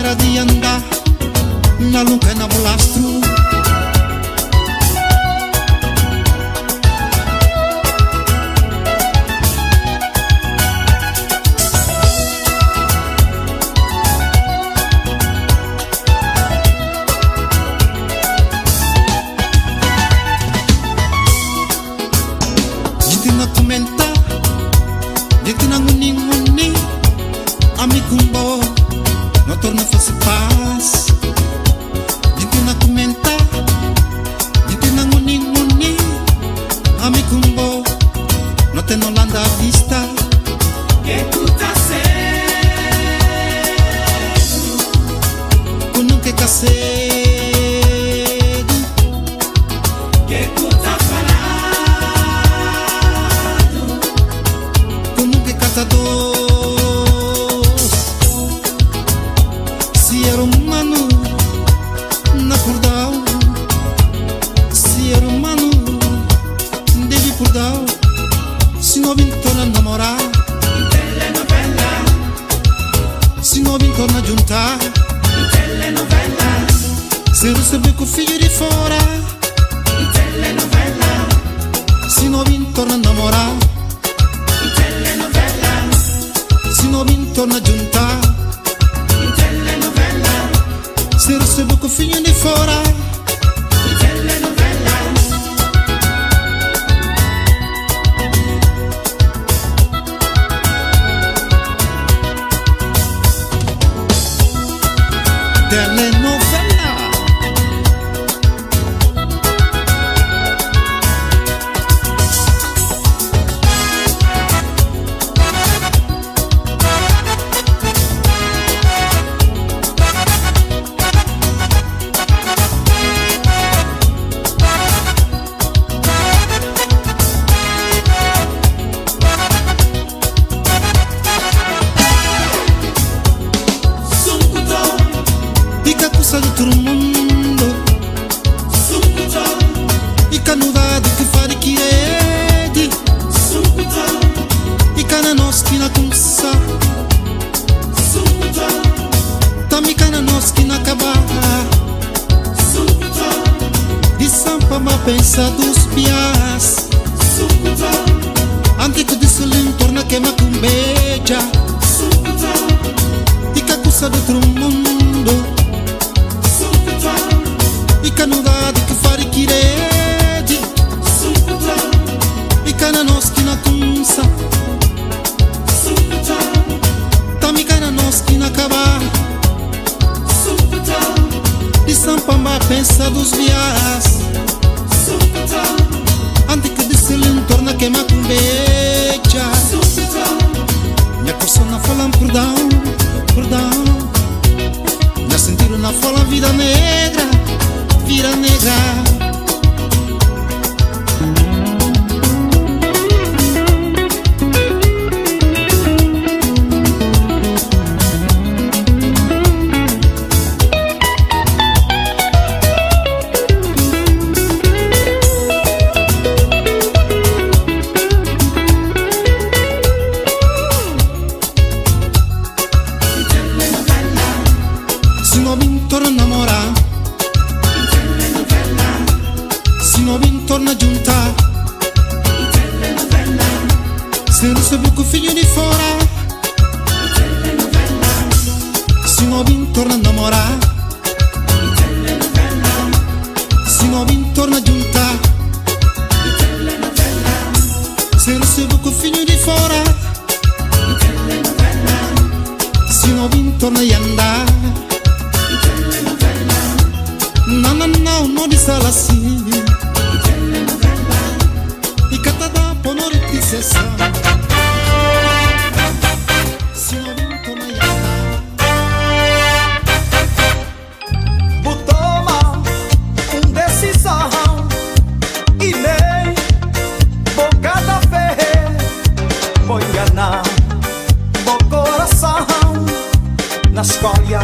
maneira de andar na lunga e na bolastro. Gente na comenta, gente na nguni, amigo bom, não torna a fazer paz. Gente na comenta, gente na nguni, amigo bom, não tem Holanda à vista. Que tu tá cedo, Tu nunca casei. que tu tá parado, Tu nunca é catador. Se era humano, na cordal. Se era humano, deve cordal. Se não vim torna a namorar, telenovela, se não vim torna a juntar. telenovela, Se receber com o filho de fora, telenovela, se não vim torna a namorar. telenovela, Se não vim torna a juntar. telenovela, Se receber com o filho de fora, telenovela. telenovela. Fica custa de todo mundo. E canudado que fare que rede. E cana nós que na cunça. Também cana nós que na acabar. De sampa ma pensa dos pias. Antico de selim torna que ma cumbeja. Fica custa de todo mundo. E canudado que fare que rede. E cana nós que na cunça. Também cana nós que na acabar. De sampa ma pensa dos vias. Antico de selim torna que ma cumbeja. Minha coça na fala perdão, perdão. Já sentiram na fala vida negra, vida negra. Se não vim torna a namorar, se não vim torna a juntar. Se recebeu com o filho de fora, se não vim torna a namorar, se não vim torna a juntar. Se recebeu com o filho de fora, se não vim torna a andar. Não, não, não, não diz ela assim. E catada por notícia. Se não vim torna a andar. Toma decisão e nem bocada fé. Vou enganar o coração na escolha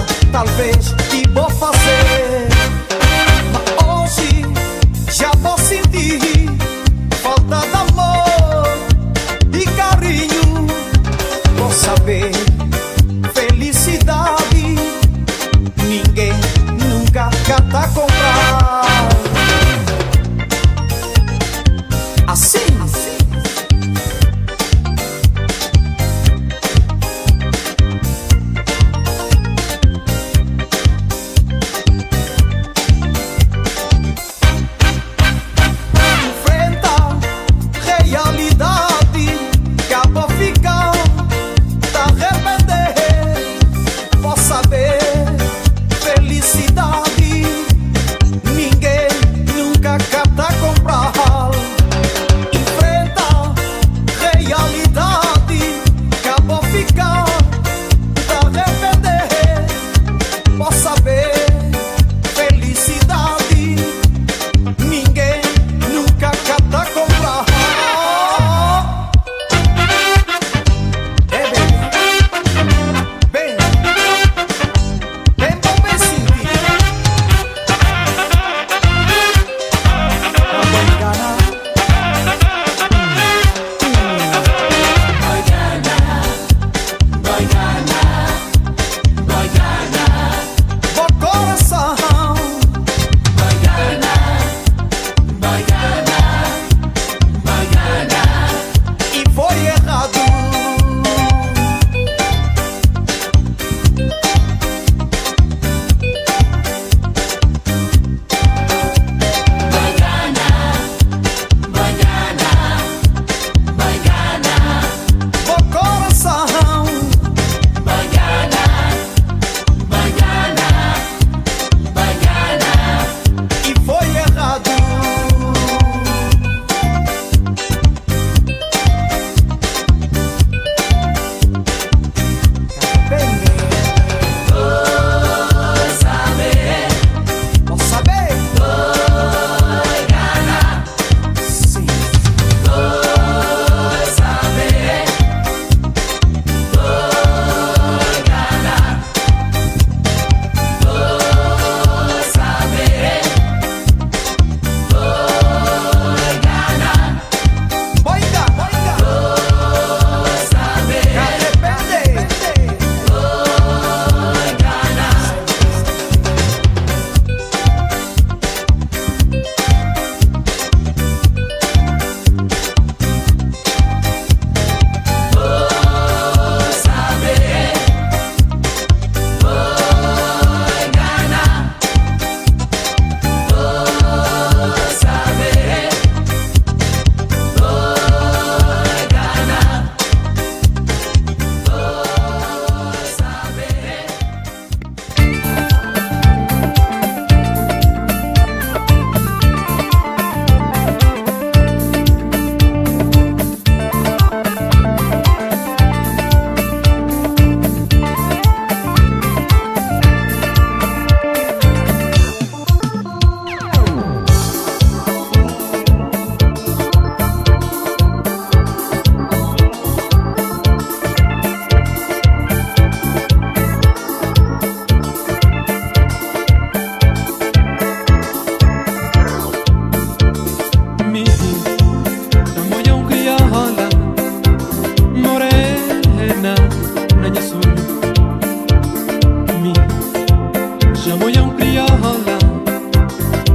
Jamoyão crioula,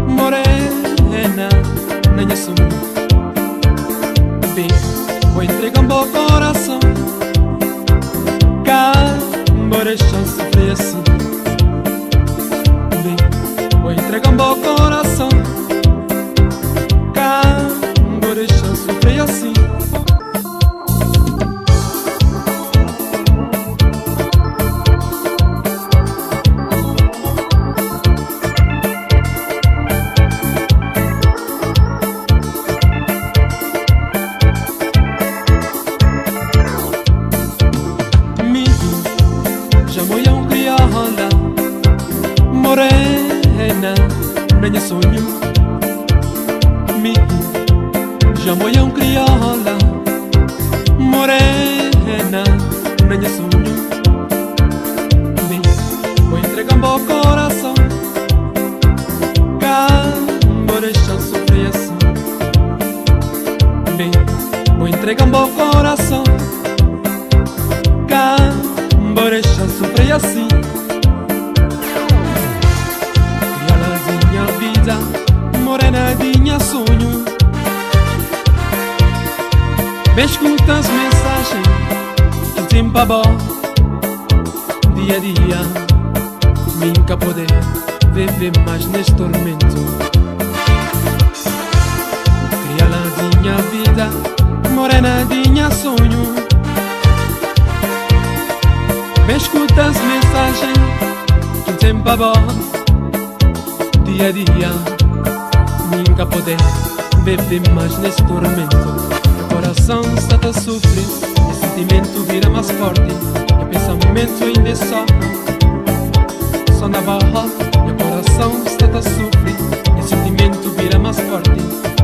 morena, nanha sum. Bem, vou entregar um bom coração, embora chance sofrer assim. Bem, vou entregar um bom coração, embora chance sofrer assim. Nanha sonho, me Jamoyão crioula, morena, nanha sonho, me vou entregar meu coração, vou deixar sofrer assim. Me vou entregar meu coração, vou deixar sofrer assim. Morenadinha sonho, me escuta as mensagens do tempo a bom, dia a dia, nunca poder viver mais neste tormento. Crialadinha vida, morenadinha sonho, me escuta as mensagens do tempo a bom, dia a dia, nunca poder viver mais nesse tormento. Meu coração está a sofrer, o sentimento vira mais forte, e pensamento ainda é só na barra. Meu coração está a sofrer, o sentimento vira mais forte,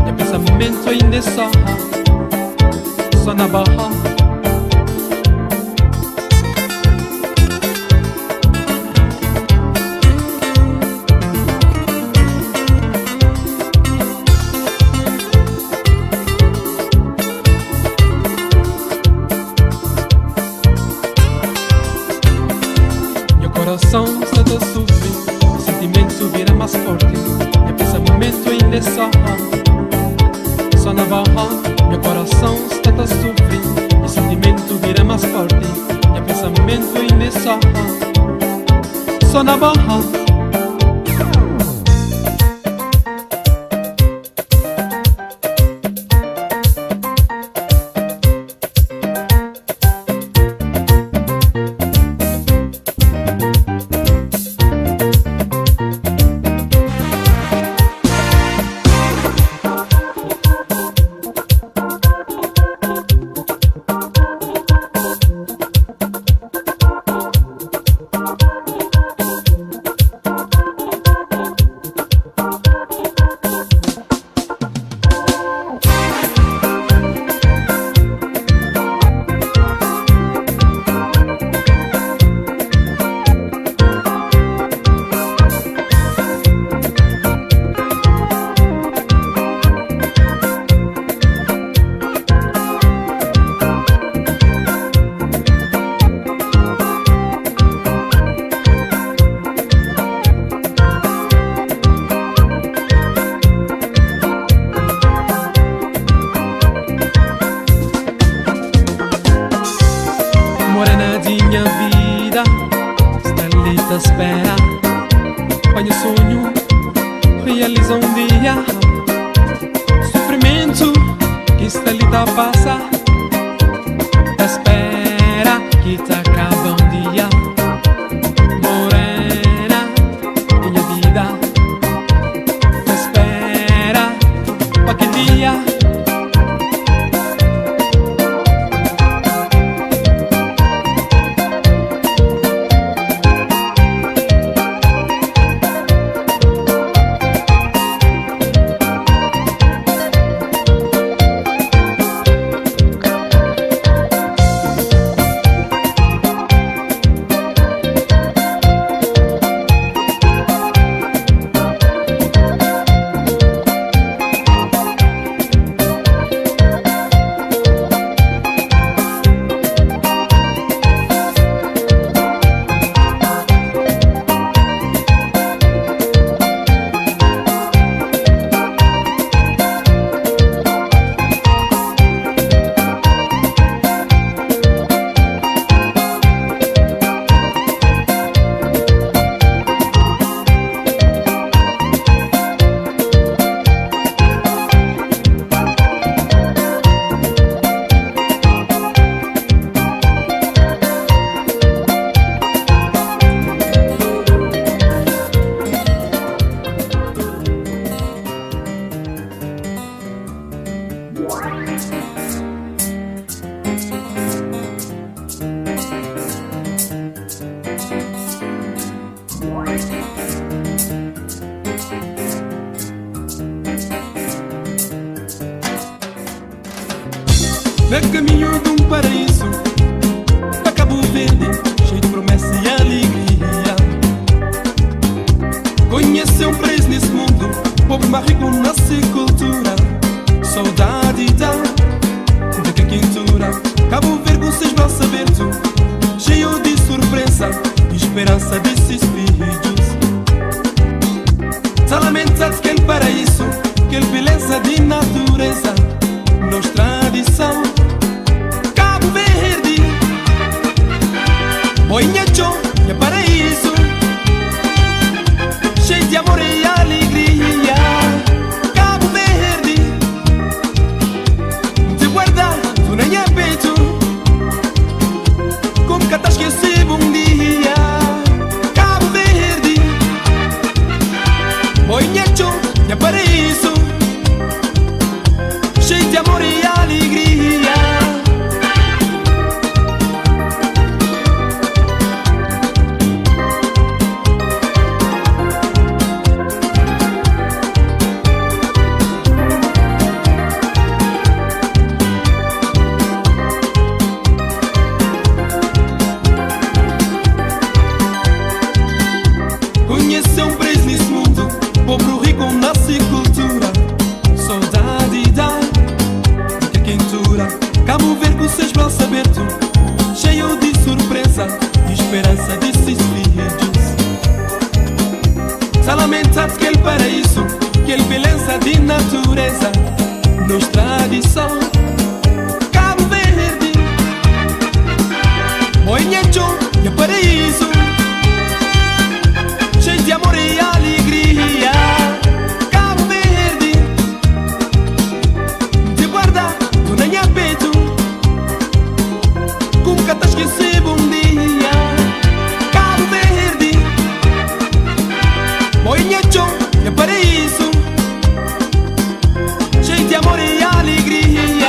e pensamento ainda é só na barra. Coração está a sofrer, o sentimento vira mais forte, e pensamento ainda é só na barra. Meu coração está a sofrer, o sentimento vira mais forte, e pensamento ainda é só na barra. Morenadinha vida, estelita espera, apanha sonho, realiza dia. Sofrimento que estelita passa, espera que te acaba dia. Morena, minha vida, espera para que dia. É caminho de um paraíso, a Cabo Verde, cheio de promessa e alegria. Conheceu um país nesse mundo, povo mais rico nasce cultura. Saudade da que quentura. Cabo Verde com seus braços abertos, cheio de surpresa e esperança desses filhos. Tá lamentado que ele paraíso, que ele beleza de natureza, nossa tradição. Cabo Verde, Boinhacho, é paraíso, cheio de amor e alegria. Cabo Verde, te guarda, tu nem é peito, como que tá esquecido um dia. Cabo Verde, Boinhacho, é paraíso, cheio de amor e alegria. Conheceu um país nesse mundo, povo rico nasce cultura. Saudade da quentura. Cabo Verde com seus braços abertos, cheio de surpresa e esperança desses filhos. Tá lamentado que ele paraíso, que ele beleza de natureza, nossa tradição. Cabo Verde, Boinhacho, é paraíso, cheio de amor e alegria. Cabo Verde, te guarda, tu nem é peito, como que tá esquecido um dia. Cabo Verde, Boinhacho, é paraíso, cheio de amor e alegria.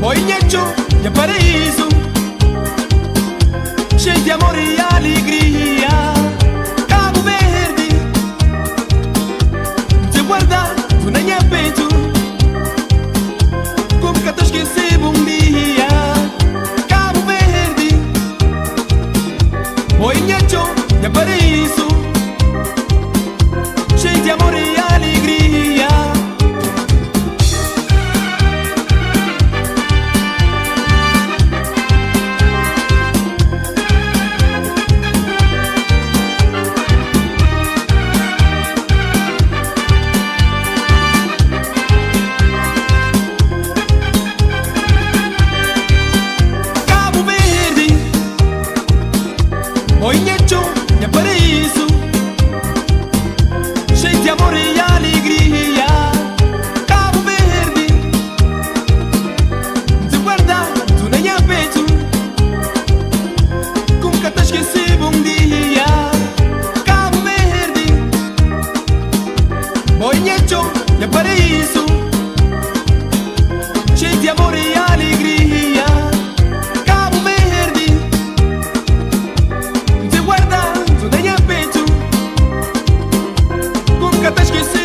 Boinhacho, é paraíso, cheio de amor e alegria. Cabo Verde, te guarda, tu nem é peito, como que tá esquecido um dia. Cabo Verde, Boinhacho, é paraíso, cheio de amor e alegria. Boinhacho, é paraíso, cheio de amor e alegria. Cabo Verde, te guarda, tu nem é peito, como que tá esquecido um dia. Cabo Verde, Boinhacho, é paraíso, cheio de amor e alegria. Cabo Verde, te guarda, tu nem é peito, como que tá esquecido.